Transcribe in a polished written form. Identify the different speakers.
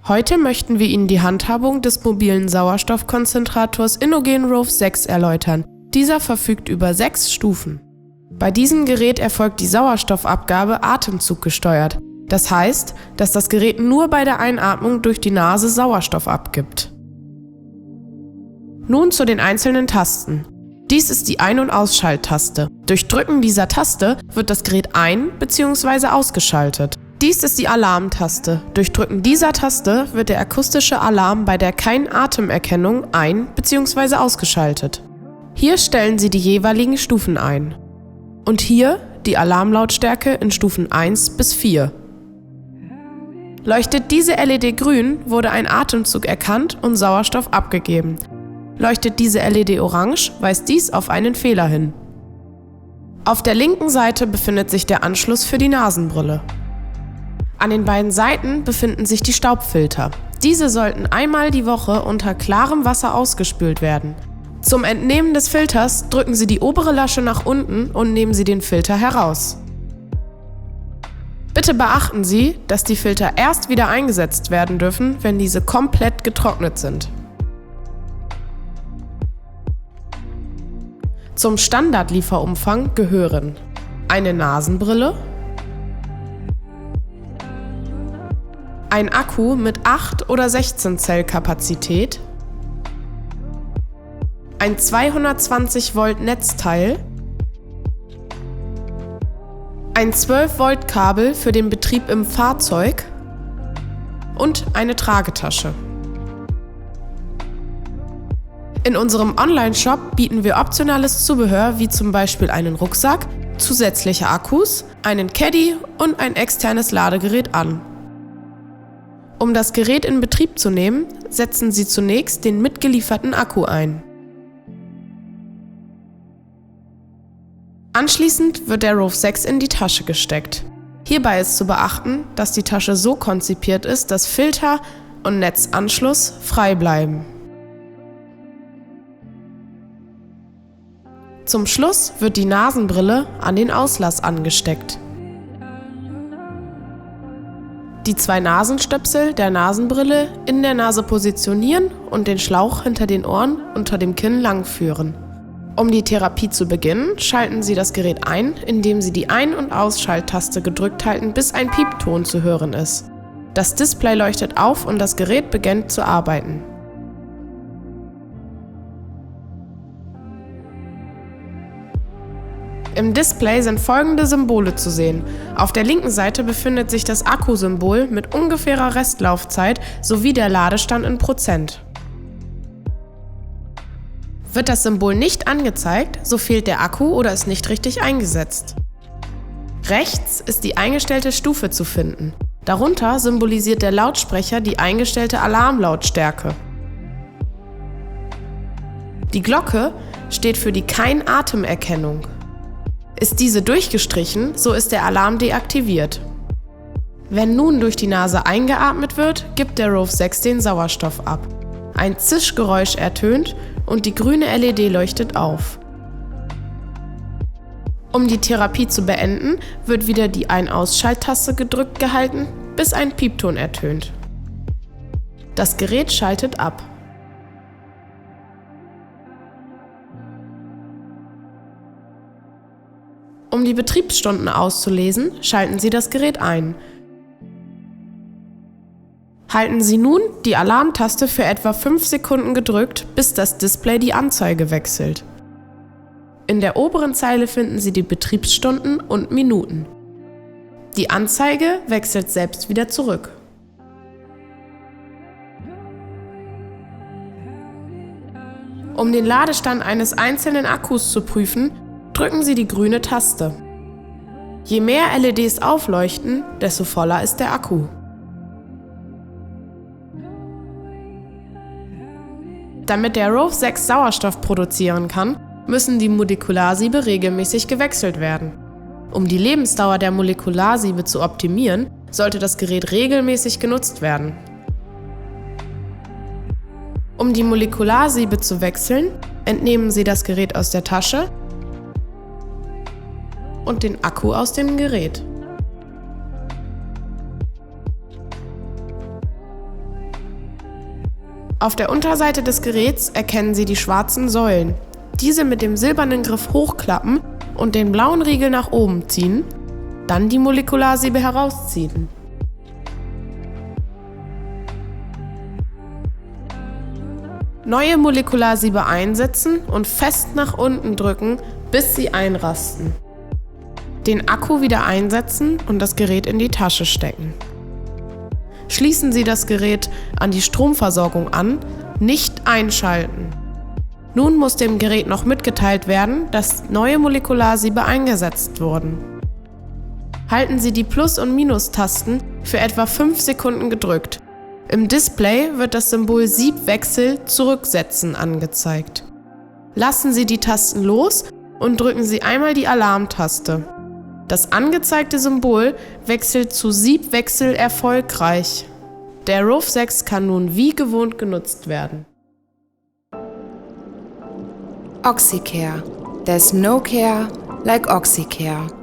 Speaker 1: Heute möchten wir Ihnen die Handhabung des mobilen Sauerstoffkonzentrators Inogen Rove 6 erläutern. Dieser verfügt über 6 Stufen. Bei diesem Gerät erfolgt die Sauerstoffabgabe atemzuggesteuert. Das heißt, dass das Gerät nur bei der Einatmung durch die Nase Sauerstoff abgibt. Nun zu den einzelnen Tasten. Dies ist die Ein- und Ausschalttaste. Durch Drücken dieser Taste wird das Gerät ein- bzw. ausgeschaltet. Dies ist die Alarmtaste. Durch Drücken dieser Taste wird der akustische Alarm bei der Kein-Atem-Erkennung ein- bzw. ausgeschaltet. Hier stellen Sie die jeweiligen Stufen ein. Und hier die Alarmlautstärke in Stufen 1 bis 4. Leuchtet diese LED grün, wurde ein Atemzug erkannt und Sauerstoff abgegeben. Leuchtet diese LED orange, weist dies auf einen Fehler hin. Auf der linken Seite befindet sich der Anschluss für die Nasenbrille. An den beiden Seiten befinden sich die Staubfilter. Diese sollten einmal die Woche unter klarem Wasser ausgespült werden. Zum Entnehmen des Filters drücken Sie die obere Lasche nach unten und nehmen Sie den Filter heraus. Bitte beachten Sie, dass die Filter erst wieder eingesetzt werden dürfen, wenn diese komplett getrocknet sind. Zum Standardlieferumfang gehören eine Nasenbrille, ein Akku mit 8 oder 16 Zellkapazität, ein 220 Volt Netzteil, ein 12 Volt Kabel für den Betrieb im Fahrzeug und eine Tragetasche. In unserem Online-Shop bieten wir optionales Zubehör wie zum Beispiel einen Rucksack, zusätzliche Akkus, einen Caddy und ein externes Ladegerät an. Um das Gerät in Betrieb zu nehmen, setzen Sie zunächst den mitgelieferten Akku ein. Anschließend wird der Rove 6 in die Tasche gesteckt. Hierbei ist zu beachten, dass die Tasche so konzipiert ist, dass Filter und Netzanschluss frei bleiben. Zum Schluss wird die Nasenbrille an den Auslass angesteckt. Die 2 Nasenstöpsel der Nasenbrille in der Nase positionieren und den Schlauch hinter den Ohren unter dem Kinn langführen. Um die Therapie zu beginnen, schalten Sie das Gerät ein, indem Sie die Ein- und Ausschalttaste gedrückt halten, bis ein Piepton zu hören ist. Das Display leuchtet auf und das Gerät beginnt zu arbeiten. Im Display sind folgende Symbole zu sehen. Auf der linken Seite befindet sich das Akkusymbol mit ungefährer Restlaufzeit sowie der Ladestand in Prozent. Wird das Symbol nicht angezeigt, so fehlt der Akku oder ist nicht richtig eingesetzt. Rechts ist die eingestellte Stufe zu finden. Darunter symbolisiert der Lautsprecher die eingestellte Alarmlautstärke. Die Glocke steht für die Kein-Atem-Erkennung. Ist diese durchgestrichen, so ist der Alarm deaktiviert. Wenn nun durch die Nase eingeatmet wird, gibt der Rove 6 den Sauerstoff ab. Ein Zischgeräusch ertönt und die grüne LED leuchtet auf. Um die Therapie zu beenden, wird wieder die Ein-Ausschalttaste gedrückt gehalten, bis ein Piepton ertönt. Das Gerät schaltet ab. Um die Betriebsstunden auszulesen, schalten Sie das Gerät ein. Halten Sie nun die Alarmtaste für etwa 5 Sekunden gedrückt, bis das Display die Anzeige wechselt. In der oberen Zeile finden Sie die Betriebsstunden und Minuten. Die Anzeige wechselt selbst wieder zurück. Um den Ladestand eines einzelnen Akkus zu prüfen, drücken Sie die grüne Taste. Je mehr LEDs aufleuchten, desto voller ist der Akku. Damit der Rove 6 Sauerstoff produzieren kann, müssen die Molekularsiebe regelmäßig gewechselt werden. Um die Lebensdauer der Molekularsiebe zu optimieren, sollte das Gerät regelmäßig genutzt werden. Um die Molekularsiebe zu wechseln, entnehmen Sie das Gerät aus der Tasche und den Akku aus dem Gerät. Auf der Unterseite des Geräts erkennen Sie die schwarzen Säulen. Diese mit dem silbernen Griff hochklappen und den blauen Riegel nach oben ziehen, dann die Molekularsiebe herausziehen. Neue Molekularsiebe einsetzen und fest nach unten drücken, bis sie einrasten. Den Akku wieder einsetzen und das Gerät in die Tasche stecken. Schließen Sie das Gerät an die Stromversorgung an, nicht einschalten. Nun muss dem Gerät noch mitgeteilt werden, dass neue Molekularsiebe eingesetzt wurden. Halten Sie die Plus- und Minustasten für etwa 5 Sekunden gedrückt. Im Display wird das Symbol Siebwechsel zurücksetzen angezeigt. Lassen Sie die Tasten los und drücken Sie einmal die Alarmtaste. Das angezeigte Symbol wechselt zu Siebwechsel erfolgreich. Der Rove 6 kann nun wie gewohnt genutzt werden.
Speaker 2: OxyCare. There's no care like OxyCare.